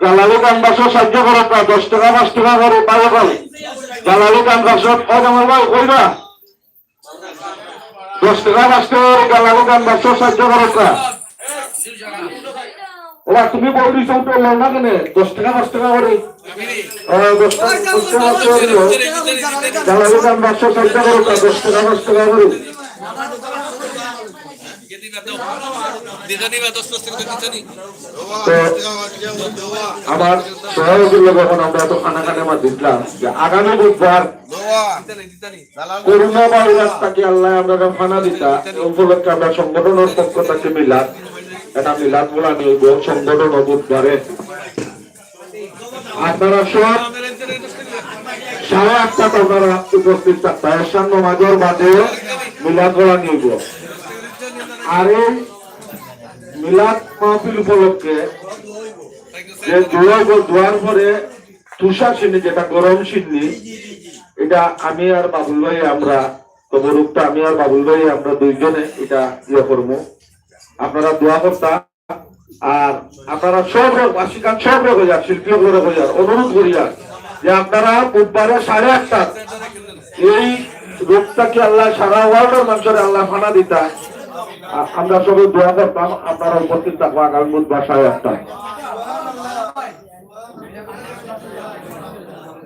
জালালি গান বাসর সাহায্য করো না 10 টাকা 5 টাকা করে পাওয়া যাবে। জালালি গান বাসর আমার ভাই কইবা 10 টাকা 5 টাকা করে গালা দোকান ব্যবসা সাহায্য করো না। ওরা তুমি বৌদি সব না কেন 10 টাকা 5 টাকা করে 10 টাকা 5 টাকা করে গালা দোকান ব্যবসা সাহায্য করো না 10 টাকা 5 টাকা করে। আমার সহযোগীর লোক এখন আমরা তো খানা খানে আমার দিলাম যে আগামী বুধবার করোনা ভাইরাস থেকে আল্লাহ আমরা খানা দিতা উপলক্ষে আমরা সংগঠনের পক্ষ থেকে মিলাদ এটা মিলাদ বলা নিয়ে সংগঠন বুধবারে আপনারা সব 8:30 আপনারা উপস্থিত থাকতে এসান নমাজের বাদে মিলাদ বলা নিয়ে। আর এই মিলাদ মাহফিল উপলক্ষে যে দোয়ার পরে তুষার সিন্নি যেটা গরম সিন্নি এটা আমি আর বাবুল ভাই আমরা তবরুকটা আমি আর বাবুল ভাই আমরা দুইজনে এটা ইয়ে করবো আপনারা দোয়া করতা। আর আপনারা সব আশিকান সব রেখে যান শিল্পী রেখে যান অনুরোধ করিয়া যে আপনারা বুধবারে 8:30 এই রোগটাকে আল্লাহ সারা ওয়ার্ল্ডের মানুষের আল্লাহ ফানা দিতা আমরা সবাই দোয়া করতাম আপনারা উপস্থিত থাকবো আগামী বুধবার 8:30।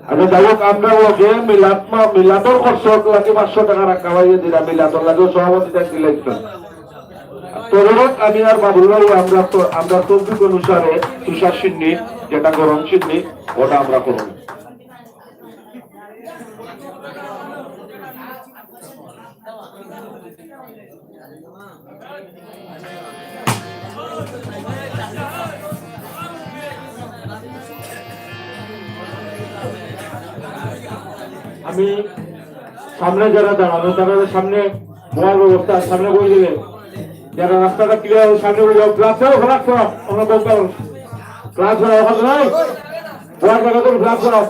আচ্ছা যাই হোক আমরা ওকে মিলাদর খরচ লাগে 500 টাকা রাখা হয়ে দিলাম মিলাদর লাগে সভাপতিটা দিলাইছেন তরুণ আমি আর বাবুল ভাই আমরা তৌফিক অনুসারে তুষার সিন্নি যেটা গরম সিন্নি ওটা আমরা করব। আমি সামনে যারা দাঁড়ানো তাদের সামনে বলার ব্যবস্থা সামনে বই দিলেন যারা রাস্তাটা ক্লিয়ার সামনে বলে যাও ক্লাসেও ফ্লাক্স করাও আমরা বলতে পারো ক্লাস করাও ওখানে নাই বলার জায়গা তো ফ্লাক্স করাও।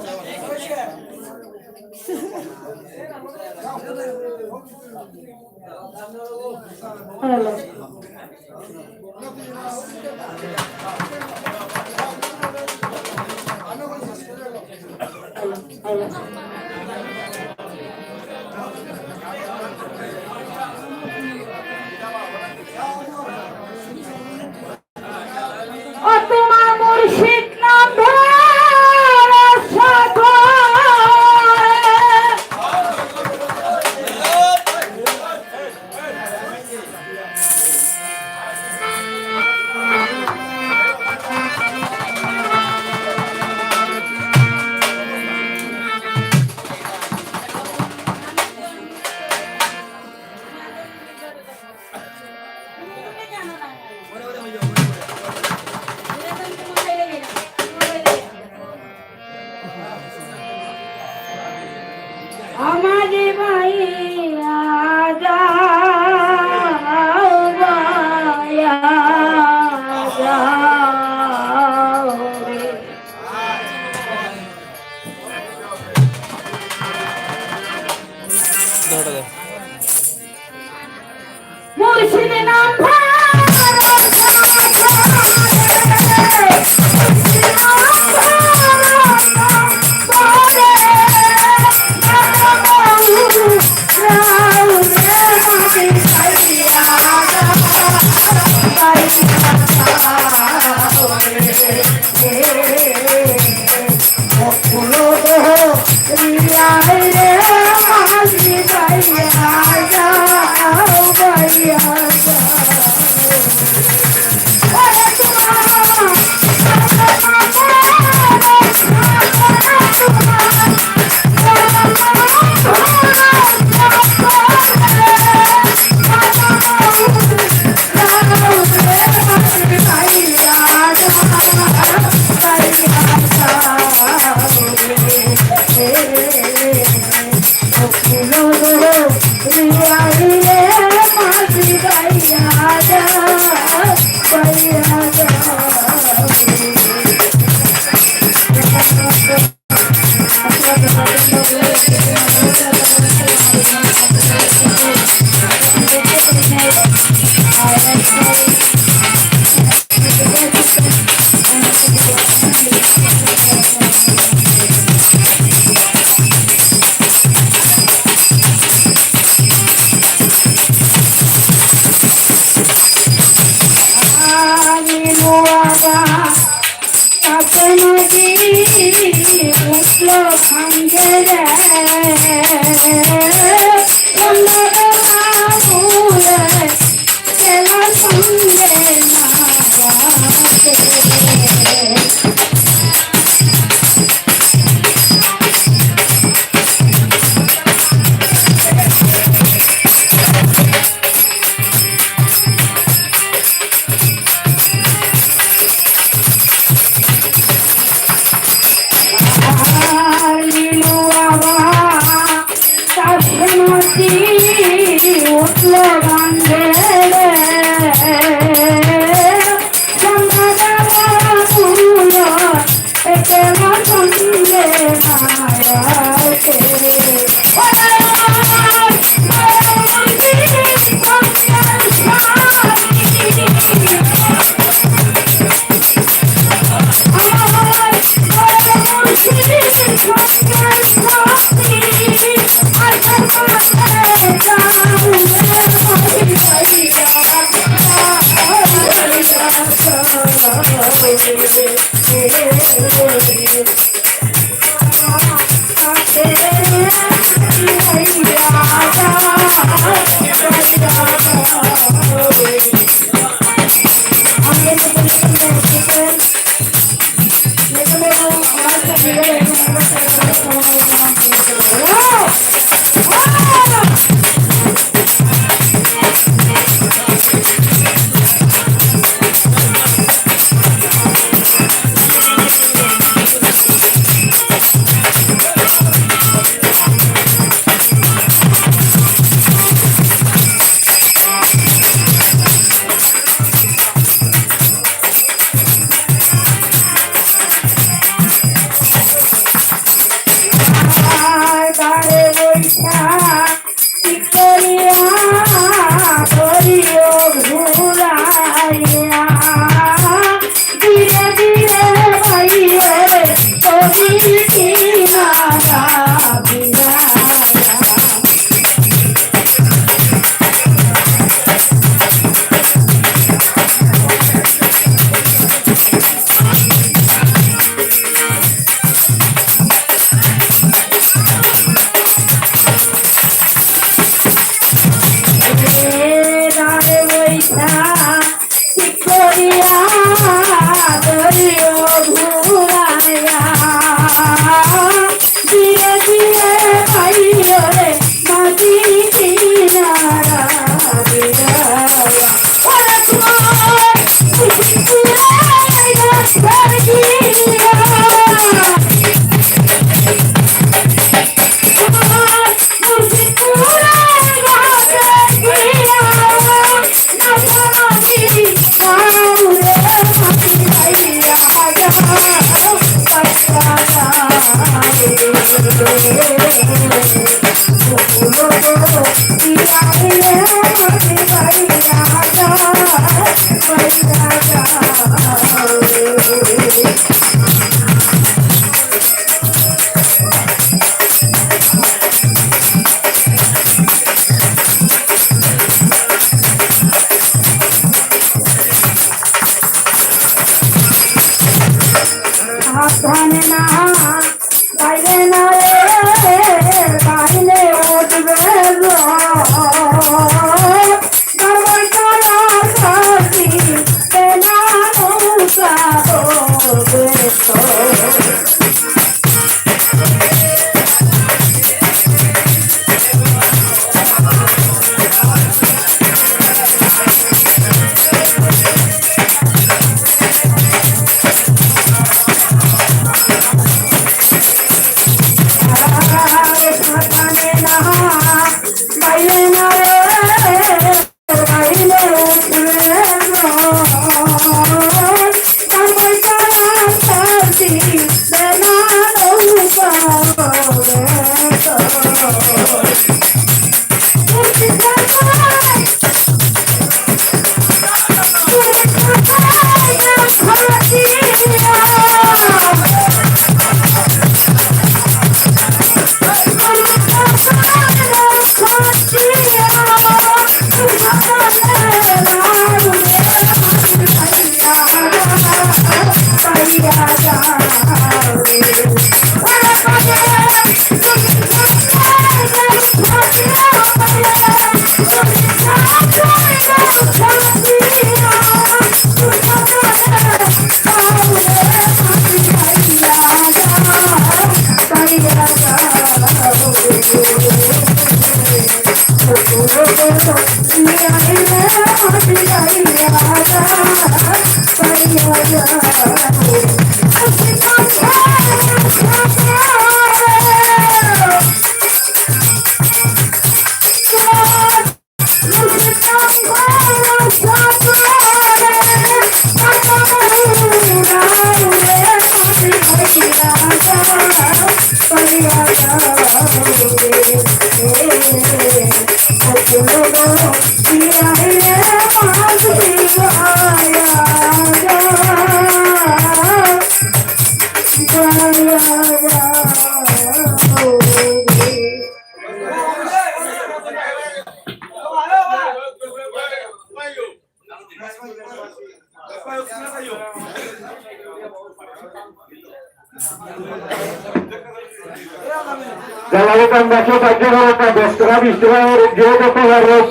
Jalalitan baso saja kalau tak dokter istilah dia dokter harus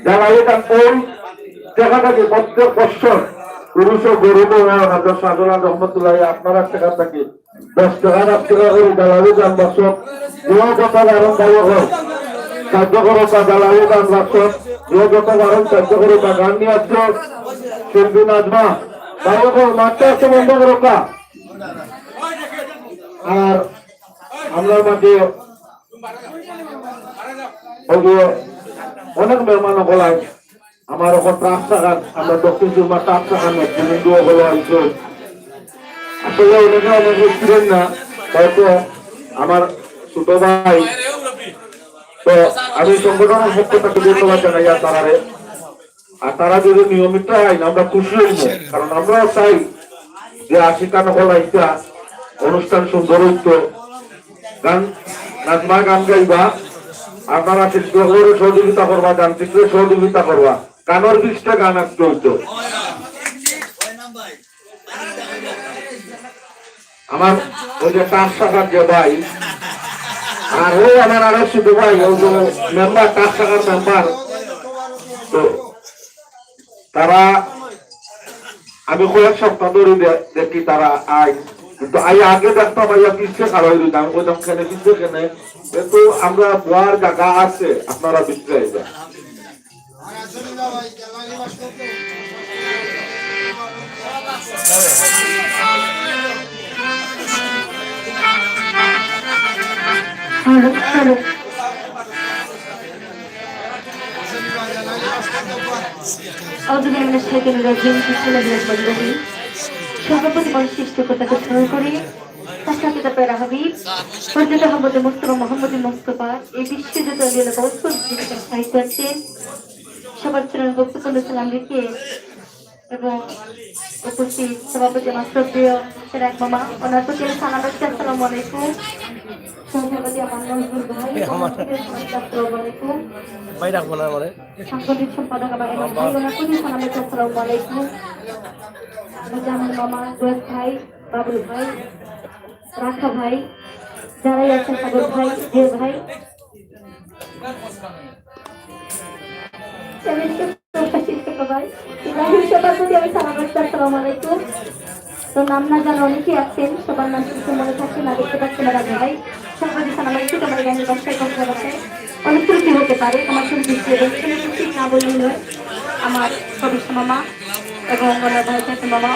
jalalitan pun jangan lagi dokter bosor urusan guru ada sadulan rahmatullahi আপনারা সেখান থেকে 10 টাকা করে jalalitan baso dia dokter harus bayar হোক সাহায্য করো তা jalalitan baso dia dokter harus সাহায্য করো তা গান নিয়ে আসছো শিল্পী নাজমা তাও মাত্রা আছে বন্ধ করো কা আর আমরা মাঝে অনেক মেহমান গলায় আমার ওখান রাস্তাঘাট আমরা দক্ষিণ চুরমা রাস্তাঘাট হিন্দু হলো আইসো আসলে অনেকে অনেক ছিলেন না হয়তো আমার ছোট ভাই তো আমি সংগঠনের পক্ষ থেকে ধন্যবাদ জানাই আর তারারে আর তারা যদি নিয়মিত হয় আমরা খুশি হইব কারণ আমরাও চাই যে আশিকান হলাইটা অনুষ্ঠান সুন্দর হইত গান নাচমা গান গাইবা আপনারা শিল্পীদের সহযোগিতা করবা যান্ত্রিকের সহযোগিতা করবা গানের বিষটা গান আসতে হইতো আমার ওই যে 5 টাকার যে ভাই আর ও আমার আরো ছোট ভাই ওই যে মেম্বার 5 টাকার মেম্বার তো তারা আমি কয়েক সপ্তাহ ধরে দেখি তারা আয় কিন্তু আগে দেখতাম ভাইয়া পিছিয়ে খারাপ হয়ে দিতাম ওইরকম খেলে পিছিয়ে খেলে কিন্তু আমরা বোয়ার জায়গা আছে আপনারা পিছিয়ে যান সভাপতি মনসৃষ্টকতাকে স্মরণ করে তার সাথে তার প্যারা হাবিব পর্যন্ত আহমদ মুস্তফা মোহাম্মদ মুস্তফা এই বিশ্বজাত সাহিত্য আছেন সবার চরণ বক্তব্য সালাম রেখে এবং উপস্থিত সভাপতি আমার শ্রদ্ধেয় এক মামা ওনার প্রতি সালাম রাখছি আসসালামু আলাইকুম সভাপতি আমার নজরুল ভাই আসসালামু আলাইকুম সাংগঠনিক সম্পাদক আমার ভাই ওনার প্রতি সালাম রাখছি আসসালামু আলাইকুম জামান মামা গোয়েদ ভাই বাবুল ভাই রাখা ভাই যারাই আছেন সাগর ভাই যে ভাই তো নাম না জানা অনেকে আছেন সবার নাম কিছু মনে থাকে না দেখতে পাচ্ছেন না ভাই সবাই সালাম আলাইকুম আমার গানের বাসায় কথা আছে অনেক ত্রুটি হতে পারে আমার ঠিক না বললেই নয় আমার সদস্য মামা এবং ওনার ভাই চাচা মামা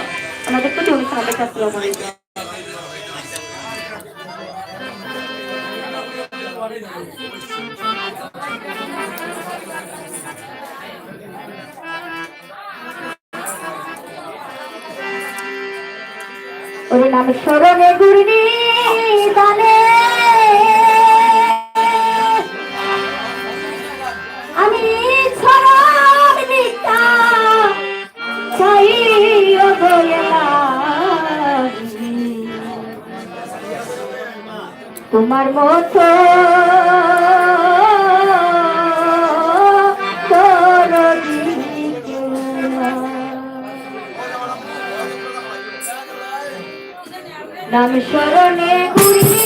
আমাদের প্রতি অনুষ্ঠান আমাদের আসসালামু আলাইকুম ওরে নাম স্মরণে গুরুনি দানে আমি ছড়াম নিতা চাই তোমার মতো নাম স্মরণে ঘুরি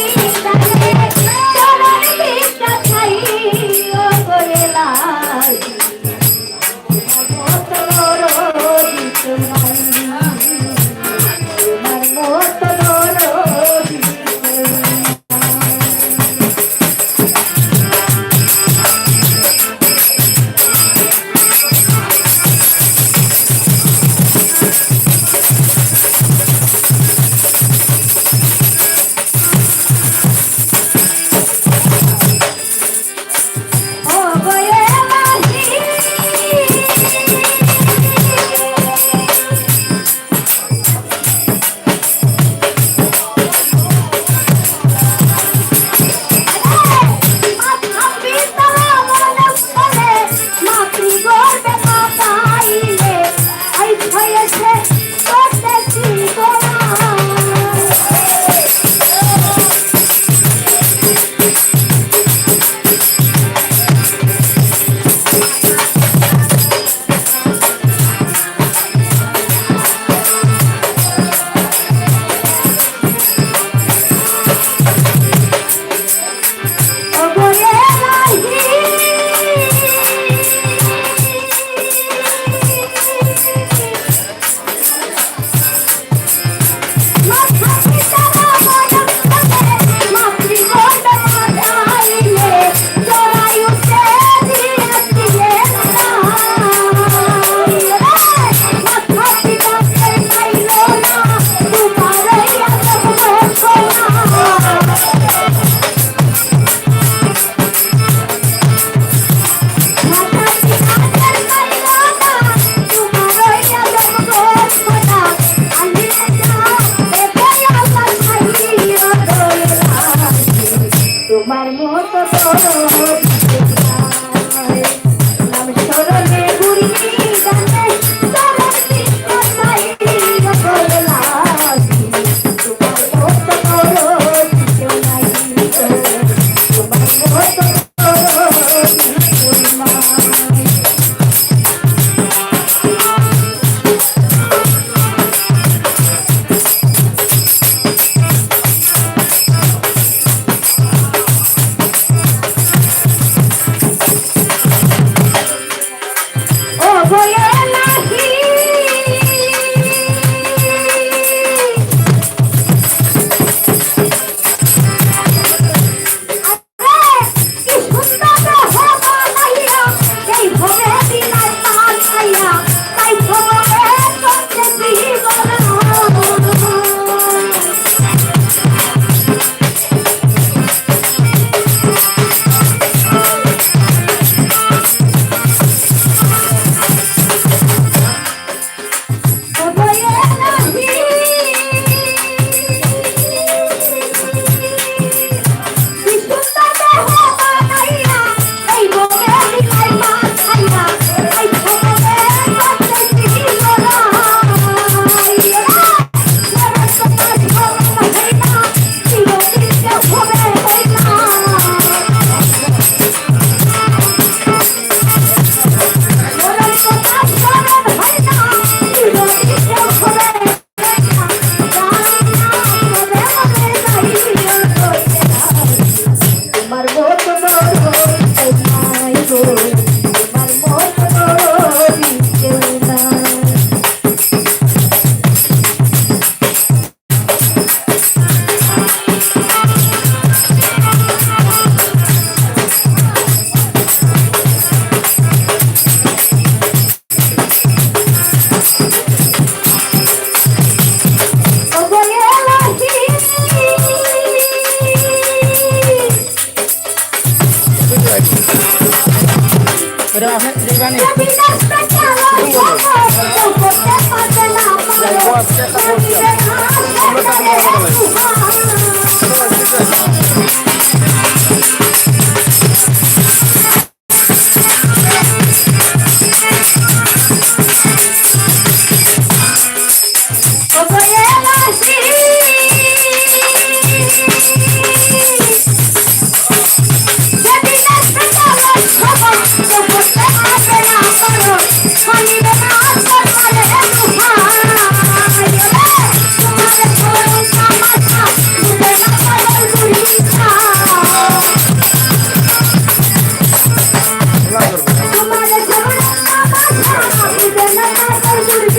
বলুন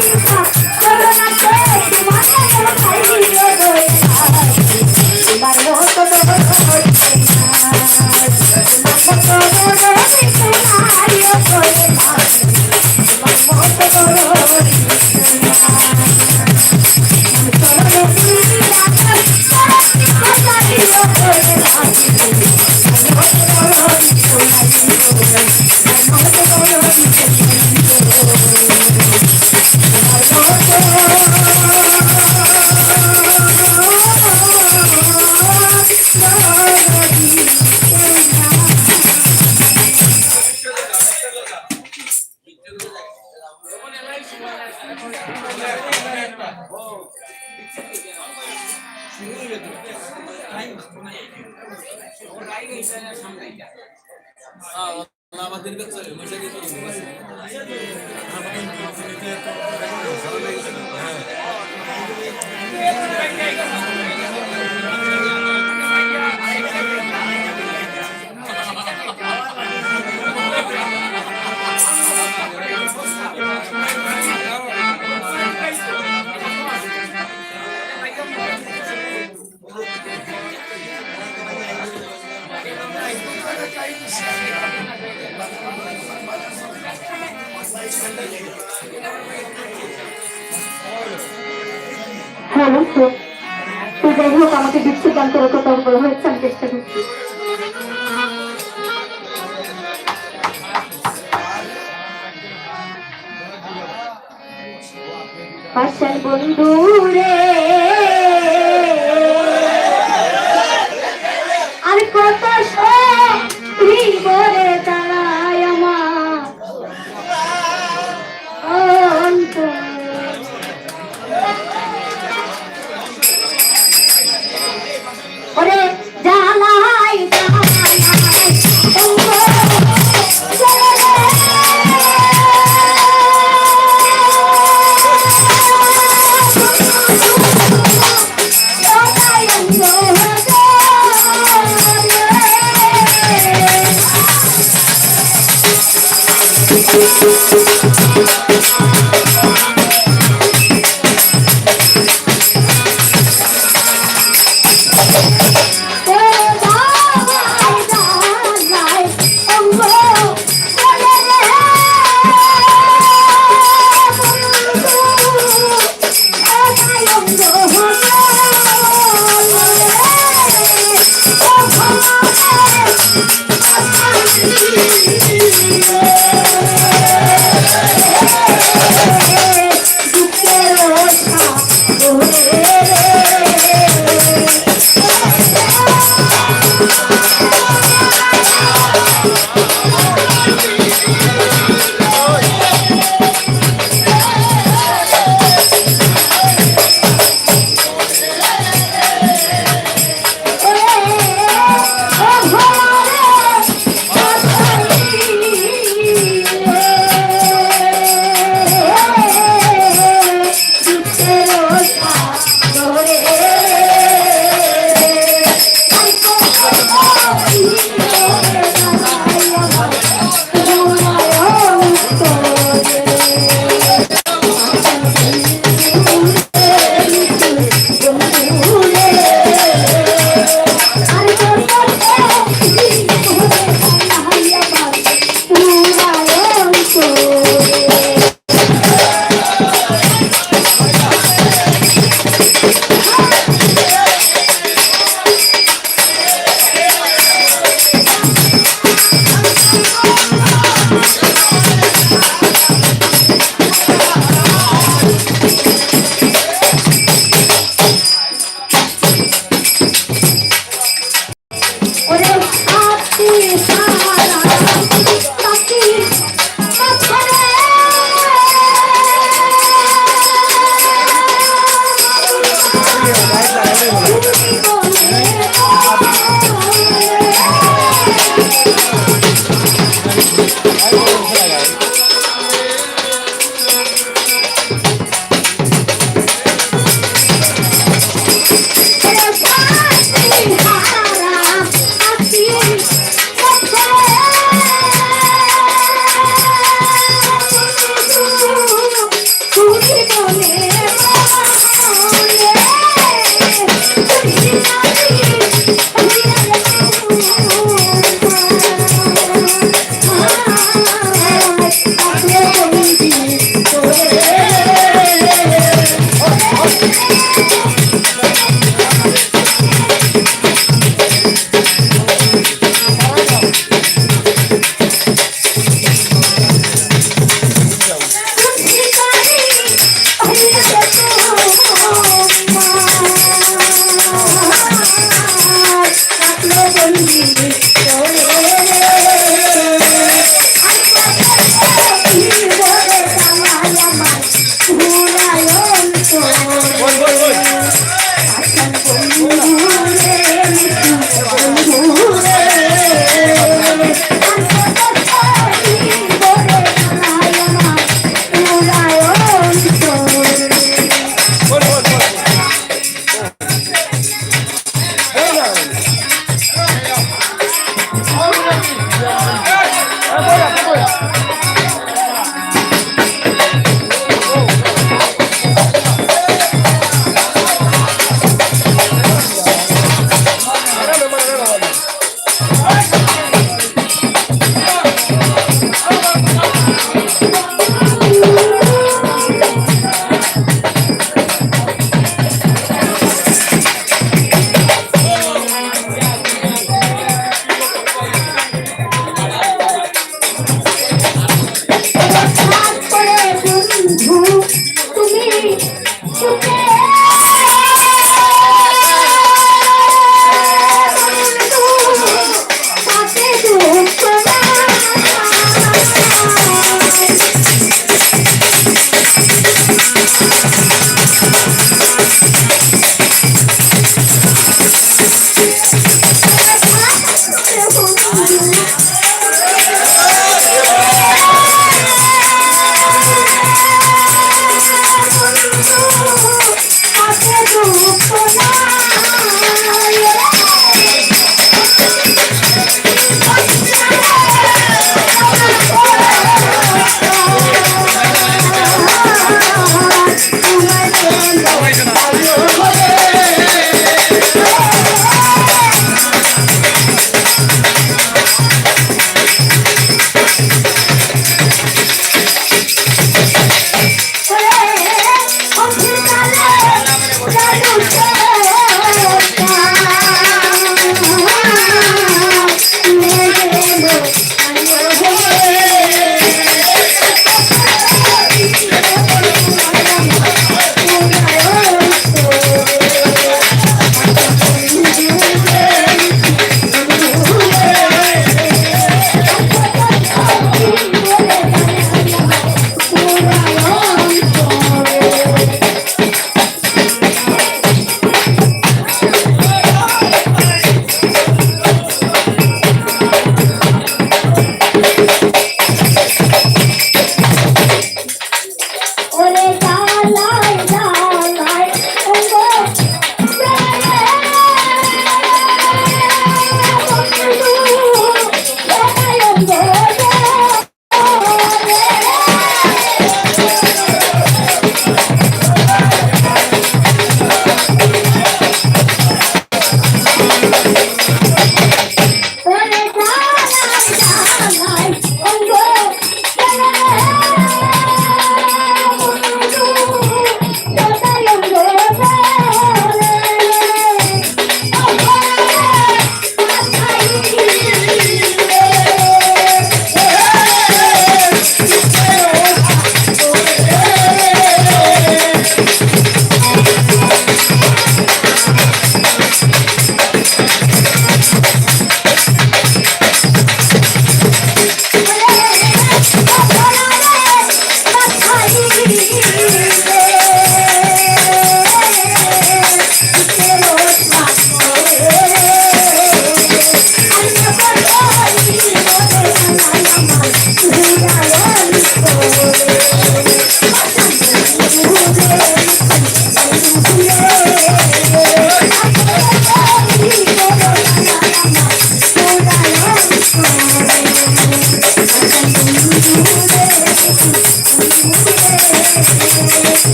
তো তো যাই হোক আমাকে বিচ্ছেদ করে কোথাও বড় হয়েছে আমি চেষ্টা করছি পাশাল বন্ধু রে আর কত সে বলে দাঁড়ায় আমার অন্তর ওরে জালাই Oh,